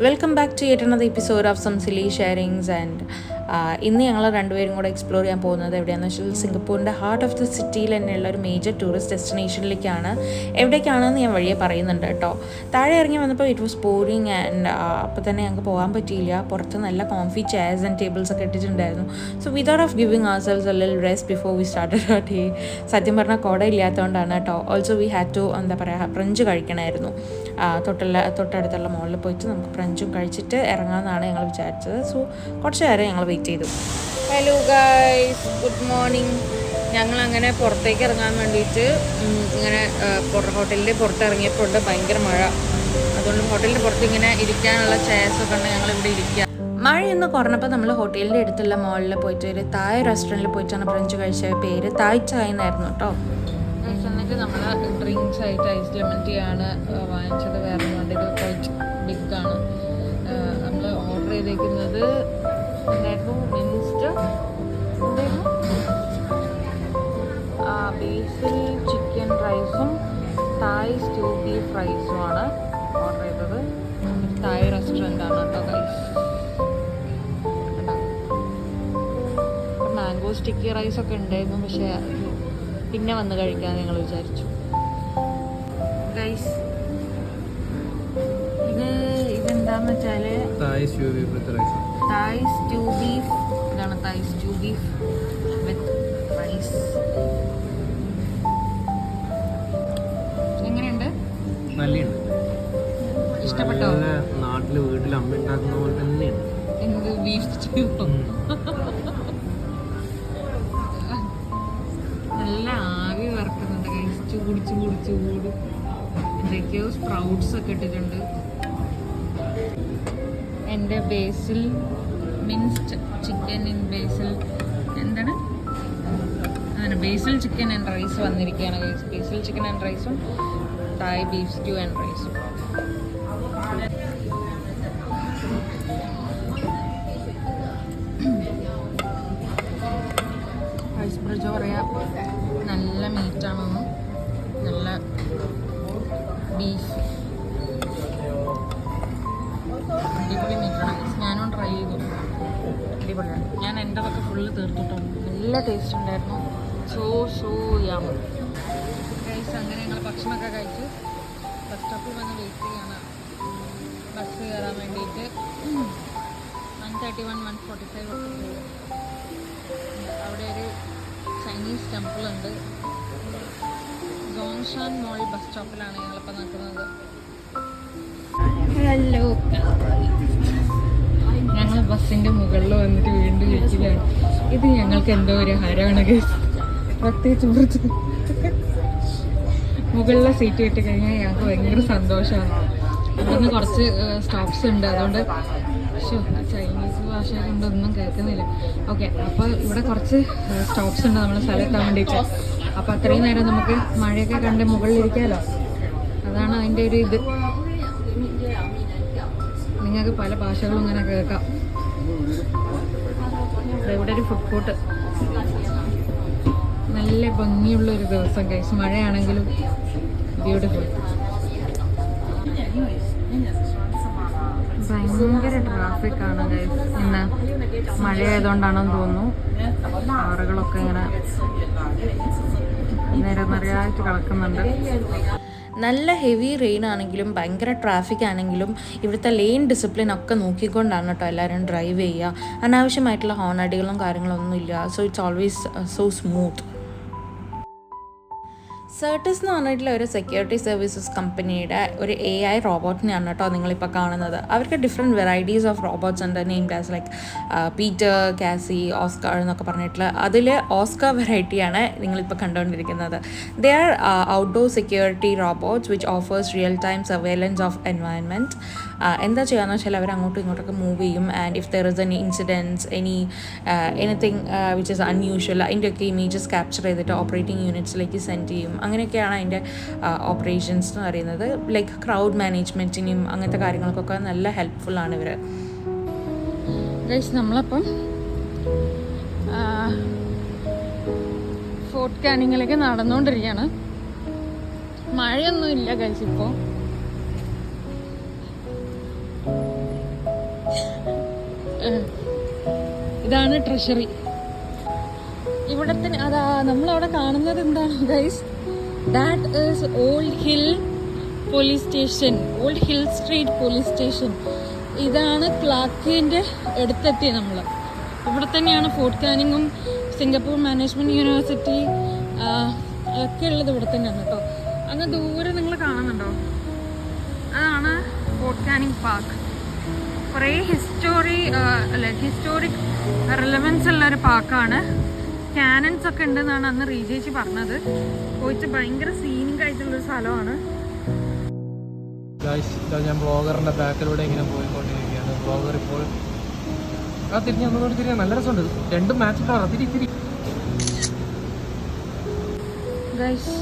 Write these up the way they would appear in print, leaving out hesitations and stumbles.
Welcome back to yet another episode of some silly sharings. And ഇന്ന് ഞങ്ങൾ രണ്ടുപേരും കൂടെ എക്സ്പ്ലോർ ചെയ്യാൻ പോകുന്നത് എവിടെയാണെന്ന് വെച്ചാൽ സിംഗപ്പൂരിൻ്റെ ഹാർട്ട് ഓഫ് ദ സിറ്റിയിൽ തന്നെയുള്ള ഒരു മേജർ ടൂറിസ്റ്റ് ഡെസ്റ്റിനേഷനിലേക്കാണ്. എവിടേക്കാണെന്ന് ഞാൻ വഴിയെ പറയുന്നുണ്ട് കേട്ടോ. താഴെ ഇറങ്ങി വന്നപ്പോൾ ഇറ്റ് വാസ് ബോറിങ് ആൻഡ് അപ്പോൾ തന്നെ ഞങ്ങൾക്ക് പോകാൻ പറ്റിയില്ല. പുറത്ത് നല്ല കോംഫി ചെയർസ് ആൻഡ് ടേബിൾസ് ഒക്കെ ഇട്ടിട്ടുണ്ടായിരുന്നു. So we thought of giving ourselves a little rest before we started our day. സത്യം പറഞ്ഞാൽ കുട ഇല്ലാത്തതുകൊണ്ടാണ് കേട്ടോ. ഓൾസോ വി ഹാഡ് ടു എന്താ പറയുക, ഫ്രഞ്ച് കഴിക്കണമായിരുന്നു. തൊട്ടടുത്തുള്ള മോളിൽ പോയിട്ട് നമുക്ക് ഫ്രഞ്ചും കഴിച്ചിട്ട് ഇറങ്ങാമെന്നാണ് ഞങ്ങൾ വിചാരിച്ചത്. സോ കുറച്ച് നേരം ഞങ്ങൾ വെയിറ്റ് ചെയ്തു. Hello guys, good morning. ഞങ്ങളങ്ങനെ പുറത്തേക്ക് ഇറങ്ങാൻ വേണ്ടിയിട്ട് ഇങ്ങനെ ഹോട്ടലിൻ്റെ പുറത്തിറങ്ങിയപ്പോൾ ഭയങ്കര മഴ. അതുകൊണ്ട് ഹോട്ടലിൻ്റെ പുറത്ത് ഇങ്ങനെ ഇരിക്കാനുള്ള ചെയർസൊക്കെ ഉണ്ട്. ഞങ്ങളിവിടെ ഇരിക്കുക. മഴയൊന്ന് കുറഞ്ഞപ്പോൾ നമ്മൾ ഹോട്ടലിൻ്റെ അടുത്തുള്ള മോളിൽ പോയിട്ട് ഒരു തായ് റെസ്റ്റോറൻറ്റിൽ പോയിട്ടാണ് ഫ്രഞ്ച് കഴിച്ച. പേര് തായ് ചായ് എന്നായിരുന്നു കേട്ടോ. എന്നിട്ട് നമ്മൾ ഡ്രിങ്ക്സ് ആയിട്ട് ഐസ് ലെമൺ ടീ ആണ് വാങ്ങിച്ചത്. വേറെ വേണ്ട, ഇത് കുറച്ച് ബിഗാണ്. നമ്മൾ ഓർഡർ ചെയ്തേക്കുന്നത് എന്തായിരുന്നു, മിൻസ്ഡ് എന്തായിരുന്നു, ബേസിൽ ചിക്കൻ റൈസും തായ് സ്റ്റൂ ബീഫ് റൈസും ആണ് ഓർഡർ ചെയ്തത്. തായ് റെസ്റ്റോറൻ്റ് ആണ് കേട്ടോ ഗൈസ്. മാംഗോ സ്റ്റിക്കി റൈസൊക്കെ ഉണ്ടായിരുന്നു, പക്ഷേ പിന്നെ വന്ന് കഴിക്കാൻ ഞങ്ങൾ വിചാരിച്ചു. ഗൈസ്, ഇതെന്താന്ന് വെച്ചാല് തായ് സ്റ്റൂ ബീഫ്. ഇതാണ് തായ് സ്റ്റൂ ബീഫ് വിത്ത് റൈസ്. എങ്ങനെയുണ്ട്? നല്ലുണ്ട്. ഇഷ്ടപ്പെട്ടോ? നാട്ടില് വീട്ടിൽ അമ്മ ഉണ്ടാക്കുന്ന പോലെ തന്നെയാണ്. എന്ത് ബീഫ് സ്റ്റൂ? നല്ല ആവി വറക്കുന്നുണ്ട് ഗൈസ്. ചൂട് എന്തൊക്കെയോ സ്പ്രൗട്ട്സ് ഒക്കെ ഇട്ടിട്ടുണ്ട്. എൻ്റെ ബേസിൽ മിൻസ്ഡ് ചിക്കൻ ഇൻ ബേസിൽ എന്താണ് അങ്ങനെ ബേസിൽ ചിക്കൻ ആൻഡ് റൈസ് വന്നിരിക്കുകയാണ് ഗൈസ്. ബേസിൽ ചിക്കൻ ആൻഡ് റൈസും തായ് ബീഫ് സ്റ്റൂ ആൻഡ് റൈസും. റൈസ് ബ്രിഡ്ജ് പറയാം, നല്ല മീറ്റാണെന്ന്, നല്ല ബീഫ്, അടിപൊളി മീറ്റാണ്. ഞാനും ട്രൈ ചെയ്തു, അടിപൊളിയാണ്. ഞാൻ എൻ്റെതൊക്കെ ഫുള്ള് തീർത്തിട്ടോ. നല്ല ടേസ്റ്റ് ഉണ്ടായിരുന്നു. സോ യാം ഗൈസ്. അങ്ങനെ ഞങ്ങൾ ഭക്ഷണമൊക്കെ കഴിച്ച് ബസ് സ്റ്റോപ്പിൽ വന്ന് വെയിറ്റ് ചെയ്യാണ് ബസ് കയറാൻ വേണ്ടിയിട്ട്. 1:31, 1:45 ഒക്കെ പോകും. അവിടെ ഒരു ചൈനീസ് ടെമ്പിൾ ഉണ്ട്. ജോങ്ഷാൻ മോൾ ബസ് സ്റ്റോപ്പിലാണ് ഞങ്ങളിപ്പോൾ നിൽക്കുന്നത്. ഹലോ, ഞങ്ങൾ ബസ്സിൻ്റെ മുകളിൽ വന്നിട്ട് വീണ്ടും ഇരിക്കുകയാണ്. ഇത് ഞങ്ങൾക്ക് എന്തോ ഒരു ഹരമാണ് ഗൈസ്. പ്രത്യേകിച്ച് മുകളിലെ സീറ്റ് കിട്ടി കഴിഞ്ഞാൽ ഞങ്ങൾക്ക് ഭയങ്കര സന്തോഷമാണ്. ഇവിടുന്ന് കുറച്ച് സ്റ്റോപ്സ് ഉണ്ട്, അതുകൊണ്ട് ചൈനീസ് ഭാഷ കൊണ്ടൊന്നും കേൾക്കുന്നില്ല. ഓക്കെ, അപ്പോൾ ഇവിടെ കുറച്ച് സ്റ്റോപ്സ് ഉണ്ട് നമ്മൾ സ്ഥലത്തെത്താൻ വേണ്ടിയിട്ട്. അപ്പോൾ അത്രയും നേരം നമുക്ക് മഴയൊക്കെ കണ്ട് മുകളിലിരിക്കാമല്ലോ. അതാണ് അതിൻ്റെ ഒരു ഇത്. നിങ്ങൾക്ക് പല ഭാഷകളും ഇങ്ങനെ കേൾക്കാം. ഇവിടെ ഒരു ഫുഡ് കോർട്ട്. നല്ല ഭംഗിയുള്ളൊരു ദിവസം ഗൈസ്. മഴയാണെങ്കിലും ബ്യൂട്ടിഫുൾ. ഭയങ്കര ട്രാഫിക്കാണ് ഗൈസ് ഇന്ന്. മഴയായതുകൊണ്ടാണെന്ന് തോന്നുന്നു. കാറുകളൊക്കെ ഇങ്ങനെ നിരനിരയായിട്ട് കിടക്കുന്നുണ്ട്. നല്ല ഹെവി റെയിൻ ആണെങ്കിലും ഭയങ്കര ട്രാഫിക് ആണെങ്കിലും ഇവിടുത്തെ ലെയിൻ ഡിസിപ്ലിൻ ഒക്കെ നോക്കിക്കൊണ്ടാണ് കേട്ടോ എല്ലാവരും ഡ്രൈവ് ചെയ്യുക. അനാവശ്യമായിട്ടുള്ള ഹോണടികളും കാര്യങ്ങളൊന്നും ഇല്ല. So it's always so smooth. സെർട്ടിസ് എന്ന് പറഞ്ഞിട്ടുള്ള ഒരു സെക്യൂരിറ്റി സർവീസസ് കമ്പനിയുടെ ഒരു AI റോബോട്ടിനെയാണ് കേട്ടോ നിങ്ങളിപ്പോൾ കാണുന്നത്. അവർക്ക് ഡിഫറെൻറ്റ് വെറൈറ്റീസ് ഓഫ് റോബോട്ട്സ് ഉണ്ട്. Named as like Peter, Casey, Oscar എന്നൊക്കെ പറഞ്ഞിട്ടുള്ള. അതിൽ ഓസ്കാർ വെറൈറ്റിയാണ് നിങ്ങളിപ്പോൾ കണ്ടുകൊണ്ടിരിക്കുന്നത്. They are outdoor security robots which offers real time surveillance of environment. എന്താ ചെയ്യാന്ന് വെച്ചാൽ അവർ അങ്ങോട്ടും ഇങ്ങോട്ടൊക്കെ മൂവ് ചെയ്യും. And if there is any incidents, anything which is unusual, അതിൻ്റെയൊക്കെ ഇമേജസ് ക്യാപ്ചർ ചെയ്തിട്ട് ഓപ്പറേറ്റിംഗ് യൂണിറ്റ്സിലേക്ക് സെൻഡ് ചെയ്യും. അങ്ങനെയൊക്കെയാണ് അതിൻ്റെ ഓപ്പറേഷൻസ് എന്ന് പറയുന്നത്. ലൈക്ക് ക്രൗഡ് മാനേജ്മെൻറ്റിനും അങ്ങനത്തെ കാര്യങ്ങൾക്കൊക്കെ നല്ല ഹെൽപ്ഫുള്ളാണ് ഇവർ. ഗൈസ്, നമ്മളപ്പം ഫോർട്ട് കാനിങ്ങിലേക്ക് നടന്നുകൊണ്ടിരിക്കുകയാണ്. മഴയൊന്നും ഇല്ല ഗൈസ് ഇപ്പോൾ. ഇതാണ് ട്രഷറി. ഇവിടെ തന്നെ അതാ നമ്മളവിടെ കാണുന്നത് എന്താണ് guys, that is old hill police station, old hill street police station. ഇതാണ് ക്ലാർക്കിൻ്റെ അടുത്തെത്തി നമ്മൾ. ഇവിടെ തന്നെയാണ് ഫോർട്ട് കാനിങ്ങും സിംഗപ്പൂർ മാനേജ്മെൻറ്റ് യൂണിവേഴ്സിറ്റി ഒക്കെ ഉള്ളത് ഇവിടെ തന്നെയാണ് കേട്ടോ. അങ്ങ് ദൂരെ നിങ്ങൾ കാണുന്നുണ്ടോ, അതാണ് ഫോർട്ട് കാനിങ് പാർക്ക്. കുറേ ഹിസ്റ്റോറിക് റിലവൻസ് ഉള്ള ഒരു പാർക്കാണ്. ക്യാനൻസ് ഒക്കെ ഉണ്ടെന്നാണ് അന്ന് റീജേച്ചി പറഞ്ഞത്. പോയിട്ട് ഭയങ്കര സീനിക് ആയിട്ടുള്ളൊരു സ്ഥലമാണ്. ഞാൻ ബ്ലോഗറിന്റെ ബാക്കിലൂടെ ഇങ്ങനെ പോയിക്കൊണ്ടിരിക്കുകയാണ്. ബ്ലോഗർ ഇപ്പോൾ തിരിഞ്ഞ് ഒന്നുകൂടി തിരിയാൻ നല്ല രസമുണ്ട്. രണ്ടും മാച്ച് തിരി guys,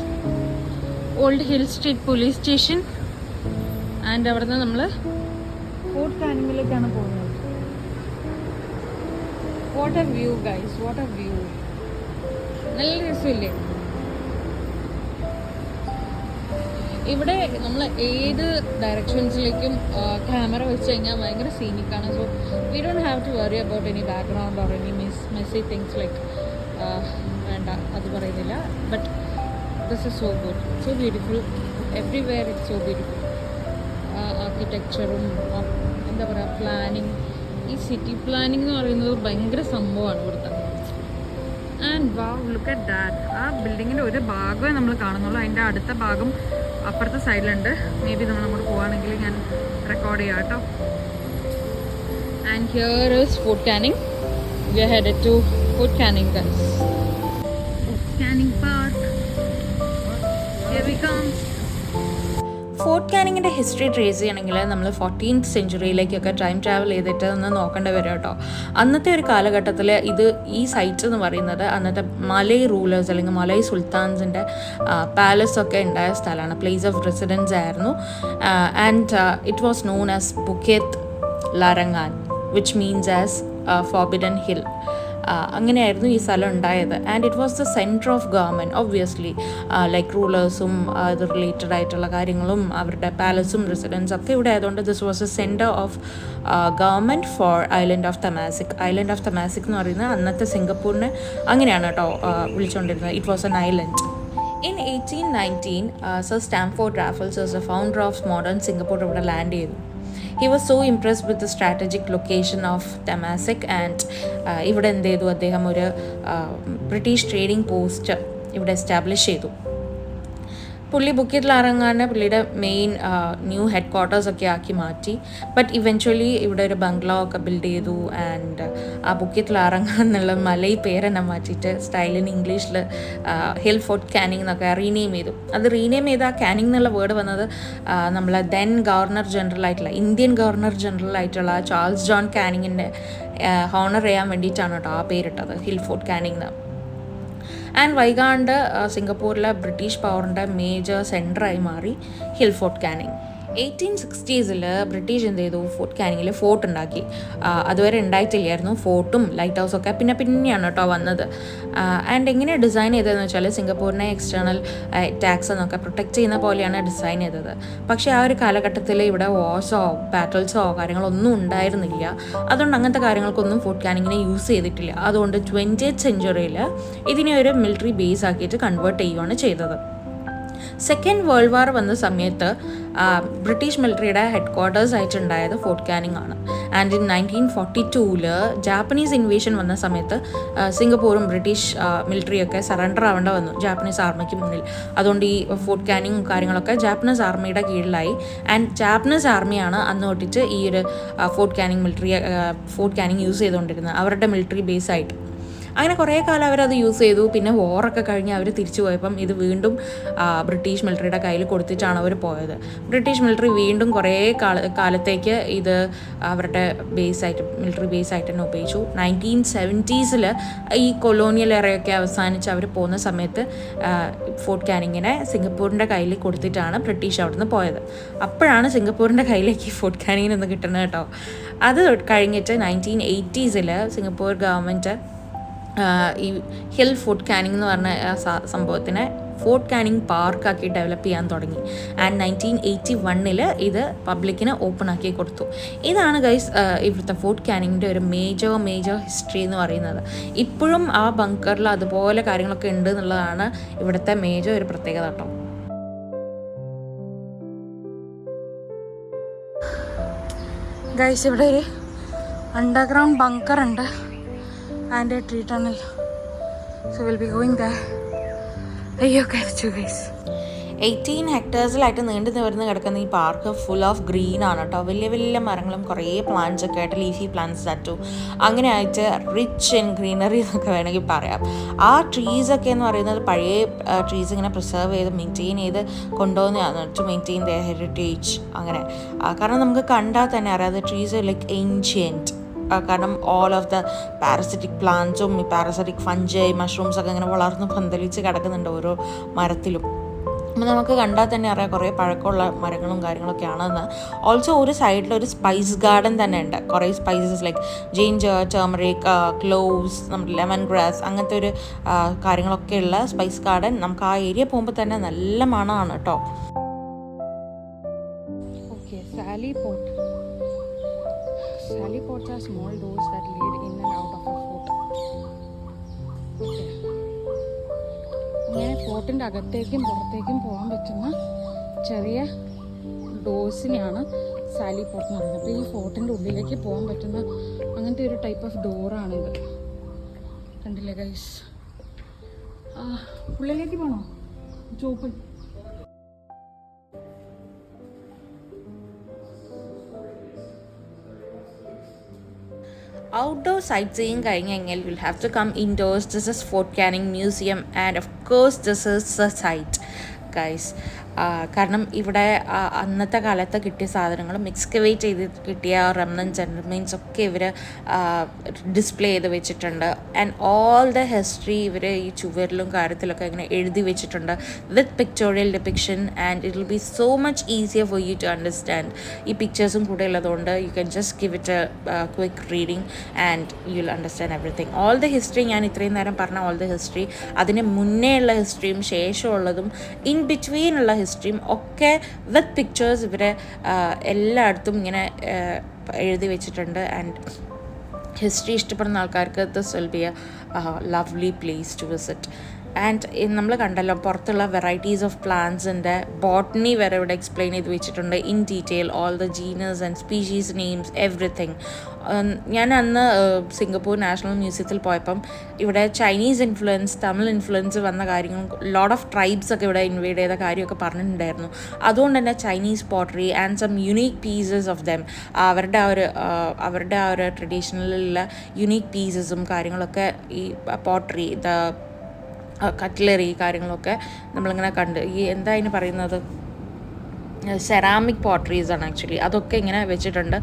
old hill street police station. And അവിടെ നിന്ന് നമ്മൾ ഫോർട്ട് കാനിങ്ങിലേക്കാണ് പോകുന്നത്. What A view guys, what A view. നല്ല രസമില്ലേ? ഇവിടെ നമ്മൾ ഏത് ഡയറക്ഷൻസിലേക്കും ക്യാമറ വെച്ച് കഴിഞ്ഞാൽ ഭയങ്കര സീനിക്കാണ്. So we don't have to worry about any background or any messy things like. വേണ്ട, അത് പറയുന്നില്ല. But this is so good, so beautiful. Everywhere it's so beautiful. ആർക്കിടെക്ചറും എന്താ പറയുക, പ്ലാനിങ്. ഈ സിറ്റി പ്ലാനിങ് എന്ന് പറയുന്നത് ഭയങ്കര സംഭവമാണ് ഇവിടുത്തെ. And wow, look at that. ആ ബിൽഡിങ്ങിൻ്റെ ഒരു ഭാഗമേ നമ്മൾ കാണുന്നുള്ളൂ. അതിൻ്റെ അടുത്ത ഭാഗം അപ്പുറത്തെ സൈഡിലുണ്ട്. മേ ബി നമ്മൾ അങ്ങോട്ട് പോവുകയാണെങ്കിൽ ഞാൻ റെക്കോർഡ് ചെയ്യാം കേട്ടോ. And here is Fort Canning. We are headed to Fort Canning guys. Fort Canning park. Here we come. Fort കാനിങ്ങിൻ്റെ ഹിസ്റ്ററി ട്രേസ് ചെയ്യണമെങ്കിൽ നമ്മൾ 14th സെഞ്ച്വറിയിലേക്കൊക്കെ ടൈം ട്രാവൽ ചെയ്തിട്ട് ഒന്ന് നോക്കേണ്ടി വരും കേട്ടോ. അന്നത്തെ ഒരു കാലഘട്ടത്തിൽ ഈ സൈറ്റ്സ് എന്ന് പറയുന്നത് അന്നത്തെ മലൈ റൂളേഴ്സ് അല്ലെങ്കിൽ മലൈ സുൽത്താൻസിൻ്റെ പാലസൊക്കെ ഉണ്ടായ സ്ഥലമാണ്. പ്ലേസ് ഓഫ് റെസിഡൻസ് ആയിരുന്നു. And it was known as Bukit Larangan, which means as forbidden hill. അങ്ങനെയായിരുന്നു ഈ സ്ഥലം ഉണ്ടായത്. And it was the centre of government obviously. Like റൂളേഴ്സും അത് റിലേറ്റഡ് ആയിട്ടുള്ള കാര്യങ്ങളും അവരുടെ പാലസും റെസിഡൻസും ഒക്കെ ഇവിടെ ആയതുകൊണ്ട് this was a centre of government for island of Temasek. Island of Temasek എന്ന് പറയുന്നത് അന്നത്തെ സിംഗപ്പൂരിനെ അങ്ങനെയാണ് കേട്ടോ വിളിച്ചുകൊണ്ടിരുന്നത്. It was an island. In 1819, Sir Stamford Raffles was the founder of modern Singapore ഇവിടെ ലാൻഡ് ചെയ്തു. He was so impressed with the strategic location of Temasek and ഇവിടെ എന്ത് ചെയ്തു, അദ്ദേഹം ഒരു ബ്രിട്ടീഷ് ട്രേഡിംഗ് പോസ്റ്റ് ഇവിടെ എസ്റ്റാബ്ലിഷ് ചെയ്തു. പുള്ളി ബുക്കേത്ത് ലാരങ്ങാനെ പുള്ളിയുടെ മെയിൻ ന്യൂ ഹെഡ് ക്വാർട്ടേഴ്സൊക്കെ ആക്കി മാറ്റി. ബട്ട് ഇവൻച്വലി ഇവിടെ ഒരു ബംഗ്ലാവ് ഒക്കെ ബിൽഡ് ചെയ്തു. ആൻഡ് ആ ബുക്കേത്ത് ലാരങ്ങാൻ എന്നുള്ള മലൈ പേരെന്നെ മാറ്റിയിട്ട് സ്റ്റൈലിൻ ഇംഗ്ലീഷിൽ ഹിൽ ഫോർട്ട് കാനിങ് എന്നൊക്കെ റീനെയിം ചെയ്തു. അത് റീനെയിം ചെയ്ത ആ കാനിങ് എന്നുള്ള വേർഡ് വന്നത് നമ്മളെ ദെൻ ഗവർണർ ജനറൽ ആയിട്ടുള്ള ഇന്ത്യൻ ഗവർണർ ജനറൽ ആയിട്ടുള്ള ചാൾസ് ജോൺ കാനിങ്ങിൻ്റെ ഹോണർ ചെയ്യാൻ വേണ്ടിയിട്ടാണ് കേട്ടോ ആ പേരിട്ടത്, ഹിൽ ഫോർട്ട് കാനിങ് എന്ന്. ആൻഡ് വൈകാണ്ട് സിംഗപ്പൂരിലെ ബ്രിട്ടീഷ് പവറിൻ്റെ മേജർ സെൻറ്ററായി മാറി hill fort Canning. 1860s British എന്ത് ചെയ്തു, ഫോർട്ട് കാനിങ്ങിൽ ഫോർട്ട് ഉണ്ടാക്കി. അതുവരെ ഉണ്ടായിട്ടില്ലായിരുന്നു ഫോർട്ടും ലൈറ്റ് ഹൗസും ഒക്കെ, പിന്നെയാണ് കേട്ടോ വന്നത്. ആൻഡ് എങ്ങനെയാണ് ഡിസൈൻ ചെയ്തതെന്ന് വെച്ചാൽ സിംഗപ്പൂരിനെ എക്സ്റ്റേണൽ ടാക്സ് എന്നൊക്കെ പ്രൊട്ടക്റ്റ് ചെയ്യുന്ന പോലെയാണ് ഡിസൈൻ ചെയ്തത്. പക്ഷേ ആ ഒരു കാലഘട്ടത്തിൽ ഇവിടെ വാർസോ ബാറ്റിൽസോ കാര്യങ്ങളൊന്നും ഉണ്ടായിരുന്നില്ല. അതുകൊണ്ട് അങ്ങനത്തെ കാര്യങ്ങൾക്കൊന്നും ഫോർട്ട് കാനിങ്ങിനെ യൂസ് ചെയ്തിട്ടില്ല. അതുകൊണ്ട് 20th സെഞ്ച്വറിയിൽ ഇതിനെ ഒരു മിലിറ്ററി ബേസ് ആക്കിയിട്ട് കൺവേർട്ട് ചെയ്യുകയാണ് ചെയ്തത്. സെക്കൻഡ് വേൾഡ് വാർ വന്ന സമയത്ത് ബ്രിട്ടീഷ് മിലിറ്ററിയുടെ ഹെഡ് ക്വാർട്ടേഴ്സ് ആയിട്ടുണ്ടായത് ഫോർട്ട് കാനിങ് ആണ്. ആൻഡ് ഇൻ 1942 ജാപ്പനീസ് ഇൻവേഷൻ വന്ന സമയത്ത് സിംഗപ്പൂറും ബ്രിട്ടീഷ് മിലിറ്ററിയൊക്കെ സറണ്ടർ ആവേണ്ട വന്നു ജാപ്പനീസ് ആർമിക്ക് മുന്നിൽ. അതുകൊണ്ട് ഈ ഫോർട്ട് കാനിങ് കാര്യങ്ങളൊക്കെ ജാപ്പനീസ് ആർമിയുടെ കീഴിലായി. ആൻഡ് ജാപ്പനീസ് ആർമിയാണ് അന്ന് തൊട്ടിട്ട് ഈ ഒരു ഫോർട്ട് കാനിങ് യൂസ് ചെയ്തുകൊണ്ടിരുന്നത് അവരുടെ മിലിറ്ററി ബേസ് ആയിട്ട്. അങ്ങനെ കുറേ കാലം അവരത് യൂസ് ചെയ്തു. പിന്നെ വോറൊക്കെ കഴിഞ്ഞ് അവർ തിരിച്ചു പോയപ്പം ഇത് വീണ്ടും ബ്രിട്ടീഷ് മിലിറ്ററിയുടെ കയ്യിൽ കൊടുത്തിട്ടാണ് അവർ പോയത്. ബ്രിട്ടീഷ് മിലിറ്ററി വീണ്ടും കുറേ കാലത്തേക്ക് ഇത് അവരുടെ മിലിറ്ററി ബേസായിട്ട് തന്നെ ഉപയോഗിച്ചു. 1970s ഈ കൊളോണിയൽ എറയൊക്കെ അവസാനിച്ച് അവർ പോകുന്ന സമയത്ത് ഫോർട്ട് കാനിങ്ങിനെ സിംഗപ്പൂരിൻ്റെ കയ്യിൽ കൊടുത്തിട്ടാണ് ബ്രിട്ടീഷ് അവിടെ നിന്ന് പോയത്. അപ്പോഴാണ് സിംഗപ്പൂരിൻ്റെ കയ്യിലേക്ക് ഫോർട്ട് കാനിങ്ങിനൊന്ന് കിട്ടുന്നത് കേട്ടോ. അത് കഴിഞ്ഞിട്ട് 1980s സിംഗപ്പൂർ ഗവൺമെൻറ് ഈ ഹിൽ ഫോർട്ട് കാനിങ് എന്ന് പറഞ്ഞ സംഭവത്തിനെ ഫോർട്ട് കാനിങ് പാർക്കാക്കി ഡെവലപ്പ് ചെയ്യാൻ തുടങ്ങി. ആൻഡ് 1981 ഇത് പബ്ലിക്കിന് ഓപ്പൺ ആക്കി കൊടുത്തു. ഇതാണ് ഗൈസ് ഇവിടുത്തെ ഫോർട്ട് കാനിങ്ങിൻ്റെ ഒരു മേജർ ഹിസ്റ്ററി എന്ന് പറയുന്നത്. ഇപ്പോഴും ആ ബങ്കറിൽ അതുപോലെ കാര്യങ്ങളൊക്കെ ഉണ്ട് എന്നുള്ളതാണ് ഇവിടുത്തെ മേജർ ഒരു പ്രത്യേകത കേട്ടോ. ഗൈസ് ഇവിടെ ഒരു അണ്ടർഗ്രൗണ്ട് ബങ്കർ ഉണ്ട് and tree tunnel. So will be going there. അയ്യോ കഴിച്ചു ഗൈസ്. 18 ഹെക്ടേഴ്സിലായിട്ട് നീണ്ടു നിവർന്ന് കിടക്കുന്ന ഈ പാർക്ക് ഫുൾ ഓഫ് ഗ്രീൻ ആണ് കേട്ടോ. വലിയ മരങ്ങളും കുറേ പ്ലാന്റ്സ് ഒക്കെ ആയിട്ട്, ലീഫി പ്ലാന്റ്സ് തട്ടു അങ്ങനെ ആയിട്ട് റിച്ച് ഇൻ ഗ്രീനറി എന്നൊക്കെ വേണമെങ്കിൽ പറയാം. ആ ട്രീസൊക്കെ എന്ന് പറയുന്നത് പഴയ ട്രീസ് ഇങ്ങനെ പ്രിസർവ് ചെയ്ത് മെയിൻറ്റെയിൻ ചെയ്ത് കൊണ്ടുപോകുന്നതാണ്, ടു മെയിൻറ്റെയിൻ ദ ഹെറിറ്റേജ്. അങ്ങനെ കാരണം നമുക്ക് കണ്ടാൽ തന്നെ അറിയാം ട്രീസ് ലൈക്ക് ഏൻഷ്യൻറ്റ്. കാരണം ഓൾ ഓഫ് ദ പാരസിറ്റിക് പ്ലാന്റ്സും ഈ പാരസിറ്റിക് ഫഞ്ചൈ മഷ്റൂംസ് ഒക്കെ ഇങ്ങനെ വളർന്ന് പന്തലിച്ച് കിടക്കുന്നുണ്ട് ഓരോ മരത്തിലും. അപ്പോൾ നമുക്ക് കണ്ടാൽ തന്നെ അറിയാം കുറേ പഴക്കമുള്ള മരങ്ങളും കാര്യങ്ങളൊക്കെ ആണെന്ന്. ഓൾസോ ഒരു സൈഡിലൊരു സ്പൈസ് ഗാർഡൻ തന്നെ ഉണ്ട്. കുറേ spices like ginger, turmeric, cloves, നമ്മുടെ ലെമൺ ഗ്രാസ് അങ്ങനത്തെ ഒരു കാര്യങ്ങളൊക്കെ ഉള്ള സ്പൈസ് ഗാർഡൻ. നമുക്ക് ആ ഏരിയ പോകുമ്പോൾ തന്നെ നല്ല മണമാണ് കേട്ടോ. Okay, sally pots are small doors that lead in and out of a fort. Okay. ഇങ്ങനെ ഫോർട്ടിൻ്റെ അകത്തേക്കും പുറത്തേക്കും പോകാൻ പറ്റുന്ന ചെറിയ ഡോഴ്സിനെയാണ് സാലി പോർട്ട് എന്ന് പറയുന്നത്. അപ്പോൾ ഈ ഫോർട്ടിൻ്റെ ഉള്ളിലേക്ക് പോകാൻ പറ്റുന്ന അങ്ങനത്തെ ഒരു ടൈപ്പ് ഓഫ് ഡോറാണിത്. കണ്ടില്ലേ ഗൈസ്? ഉള്ളിലേക്ക് പോകണോ? ചോപ്പ് Outdoor sightseeing കഴിഞ്ഞ് കഴിഞ്ഞാൽ you'll have to come indoors. This is Fort Canning Museum and of course this is the site guys. കാരണം ഇവിടെ അന്നത്തെ കാലത്ത് കിട്ടിയ സാധനങ്ങളും എക്സ്കവേറ്റ് ചെയ്ത് കിട്ടിയ റെമനൻസ് ആൻഡ് റിമൈൻസ് ഒക്കെ ഇവർ ഡിസ്പ്ലേ ചെയ്ത് വെച്ചിട്ടുണ്ട്. ആൻഡ് ഓൾ ദ ഹിസ്റ്ററി ഇവർ ഈ ചുവരിലും കാര്യത്തിലൊക്കെ ഇങ്ങനെ എഴുതി വെച്ചിട്ടുണ്ട് with pictorial depiction. And it will be so much easier for you to understand. ഈ പിക്ചേഴ്സും കൂടെ ഉള്ളതുകൊണ്ട് you can just give it a quick reading and you will understand everything. All the history ഞാൻ ഇത്രയും നേരം പറഞ്ഞ ഓൾ ദ ഹിസ്റ്ററി, അതിന് മുന്നേ ഉള്ള ഹിസ്റ്ററിയും ശേഷമുള്ളതും ഇൻ ബിറ്റ്വീൻ ഉള്ള ഹിസ്റ്ററിയും ഒക്കെ വിത്ത് പിക്ചേഴ്സ് ഇവരെ എല്ലായിടത്തും ഇങ്ങനെ എഴുതി വെച്ചിട്ടുണ്ട്. ആൻഡ് ഹിസ്റ്ററി ഇഷ്ടപ്പെടുന്ന ആൾക്കാർക്ക് this will be a lovely place to visit. And നമ്മൾ കണ്ടല്ലോ പുറത്തുള്ള വെറൈറ്റീസ് ഓഫ് പ്ലാന്റ്സിൻ്റെ ബോട്ടണി വരെ ഇവിടെ എക്സ്പ്ലെയിൻ ചെയ്ത് വെച്ചിട്ടുണ്ട് in detail, all the genus and species names everything. ഞാൻ അന്ന് സിംഗപ്പൂർ നാഷണൽ മ്യൂസിയത്തിൽ പോയപ്പം ഇവിടെ ചൈനീസ് ഇൻഫ്ലുവൻസ്, തമിഴ് ഇൻഫ്ലുവൻസ് വന്ന കാര്യങ്ങളും ലോട്ട് ഓഫ് ട്രൈബ്സ് ഒക്കെ ഇവിടെ ഇൻവൈഡ് ചെയ്ത കാര്യമൊക്കെ പറഞ്ഞിട്ടുണ്ടായിരുന്നു. അതുകൊണ്ട് തന്നെ Chinese pottery and some unique pieces of them, അവരുടെ ആ ഒരു ട്രഡീഷണലിലുള്ള യുണീക്ക് പീസസും കാര്യങ്ങളൊക്കെ ഈ പോട്ടറി, കട്ട്ലറി കാര്യങ്ങളൊക്കെ നമ്മളിങ്ങനെ കണ്ട് ഈ എന്താ അതിന് പറയുന്നത്, സെറാമിക് പോട്ടറീസ് ആണ് ആക്ച്വലി. അതൊക്കെ ഇങ്ങനെ വെച്ചിട്ടുണ്ട്.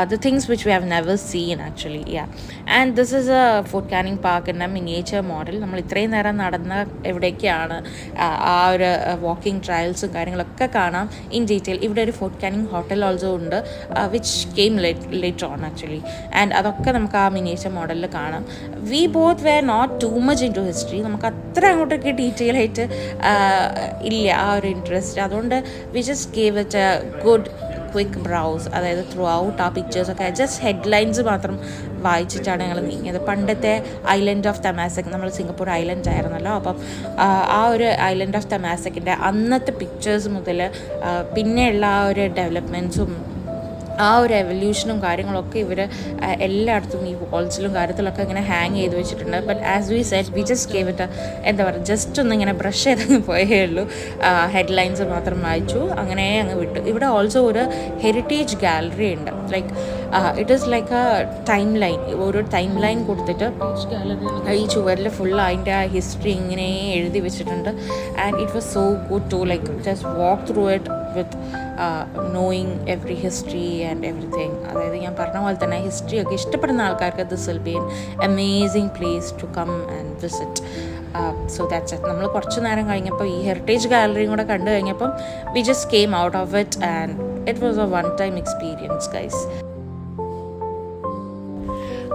The things which we have never seen actually. And this is a Fort Canning പാർക്കിൻ്റെ മിനിയേച്ചർ മോഡൽ. നമ്മൾ ഇത്രയും നേരം നടന്ന എവിടേക്കാണ് ആ ഒരു വാക്കിംഗ് ട്രയൽസും കാര്യങ്ങളൊക്കെ കാണാം ഇൻ ഡീറ്റെയിൽ. ഇവിടെ ഒരു ഫോർട്ട് കാനിങ് ഹോട്ടൽ ഓൾസോ ഉണ്ട് which came later on actually. And അതൊക്കെ നമുക്ക് ആ മിനിയേച്ചർ മോഡലിൽ കാണാം. We both were not too much into history. നമുക്ക് അത്ര അങ്ങോട്ടൊക്കെ ഡീറ്റെയിൽ ആയിട്ട് ഇല്ല ആ ഒരു ഇൻട്രസ്റ്റ്. അതുകൊണ്ട് V just gave it A good quick browse. അതായത് ത്രൂ ഔട്ട് ആ പിക്ചേഴ്സൊക്കെ ജസ്റ്റ് ഹെഡ്ലൈൻസ് മാത്രം വായിച്ചിട്ടാണ് ഞങ്ങൾ നീങ്ങിയത്. പണ്ടത്തെ ഐലൻഡ് ഓഫ് തമാസക്, നമ്മൾ സിംഗപ്പൂർ ഐലൻഡ് ആയിരുന്നല്ലോ, അപ്പം ആ ഒരു ഐലൻഡ് ഓഫ് തമാസക്കിൻ്റെ അന്നത്തെ പിക്ചേഴ്സ് മുതൽ പിന്നെയുള്ള ആ ഒരു ഡെവലപ്മെൻറ്റ്സും ആ ഒരു എവല്യൂഷനും കാര്യങ്ങളൊക്കെ ഇവർ എല്ലായിടത്തും ഈ വാൾസിലും കാര്യത്തിലൊക്കെ ഇങ്ങനെ ഹാങ് ചെയ്ത് വെച്ചിട്ടുണ്ട്. But as we said we just gave it എന്താ പറയുക, ജസ്റ്റ് ഒന്ന് ഇങ്ങനെ ബ്രഷ് ചെയ്തങ്ങ് പോയേ ഉള്ളൂ. ഹെഡ്ലൈൻസ് മാത്രം വായിച്ചു, അങ്ങനെ അങ്ങ് വിട്ടു. ഇവിടെ ഓൾസോ ഒരു ഹെറിറ്റേജ് ഗാലറി ഉണ്ട്. Like it is like A time line, ഒരു ടൈം ലൈൻ കൊടുത്തിട്ട് ഈ ചുവരിൽ ഫുൾ അതിൻ്റെ ആ ഹിസ്റ്ററി ഇങ്ങനെ എഴുതി വെച്ചിട്ടുണ്ട്. And it was so good to like just walk through it with knowing every history and everything. അതായത് ഞാൻ പറഞ്ഞ പോലെ തന്നെ ഹിസ്റ്ററി ഒക്കെ ഇഷ്ടപ്പെടുന്ന ആൾക്കാർക്ക് this will be an amazing place to come and visit. So that's it. നമ്മൾ കുറച്ച് നേരം കഴിഞ്ഞപ്പോൾ ഈ ഹെറിറ്റേജ് ഗാലറിയും കൂടെ കണ്ടു കഴിഞ്ഞപ്പം we just came out of it and it was a one time experience guys.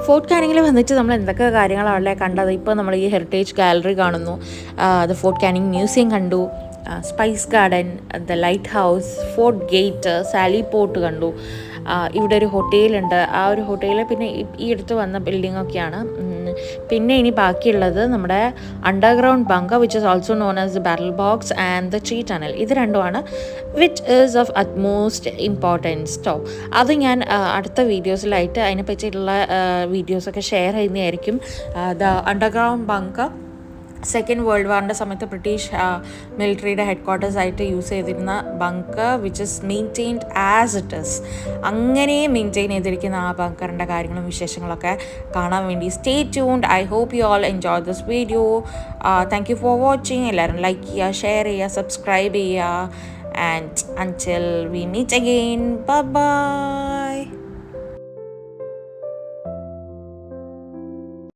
Fort കാനിങ്ങിൽ വന്നിട്ട് നമ്മൾ എന്തൊക്കെ കാര്യങ്ങളാണല്ലേ കണ്ടത്. ഇപ്പോൾ നമ്മൾ ഈ ഹെറിറ്റേജ് ഗാലറി കാണുന്നു, ദ ഫോർട്ട് കാനിങ് മ്യൂസിയം കണ്ടു, spice garden, the lighthouse, Fort gate, Sally port കണ്ടു. ഇവിടെ ഒരു ഹോട്ടലുണ്ട്, ആ ഒരു ഹോട്ടലിൽ പിന്നെ ഈ അടുത്ത് വന്ന ബിൽഡിങ്ങൊക്കെയാണ്. പിന്നെ ഇനി ബാക്കിയുള്ളത് നമ്മുടെ underground bunker which is also known as the barrel box and the tree tunnel. ഇത് രണ്ടുമാണ് which is of utmost importance ട്ടോ. അത് ഞാൻ അടുത്ത വീഡിയോസിലായിട്ട് അതിനെ പറ്റിയിട്ടുള്ള വീഡിയോസൊക്കെ ഷെയർ ചെയ്യുന്നതായിരിക്കും. The underground bunker second world വാറിൻ്റെ സമയത്ത് ബ്രിട്ടീഷ് മിലിറ്ററിയുടെ ഹെഡ് ക്വാർട്ടേഴ്സ് ആയിട്ട് യൂസ് ചെയ്തിരുന്ന bunker which is maintained as it is. അങ്ങനെ മെയിൻറ്റെയിൻ ചെയ്തിരിക്കുന്ന ആ ബങ്കറിൻ്റെ കാര്യങ്ങളും വിശേഷങ്ങളൊക്കെ കാണാൻ വേണ്ടി stay tuned. I hope you all enjoy this video. Thank you for watching. എല്ലാവരും ലൈക്ക് ചെയ്യുക, ഷെയർ ചെയ്യുക, സബ്സ്ക്രൈബ് ചെയ്യുക. And until we meet again, bye bye.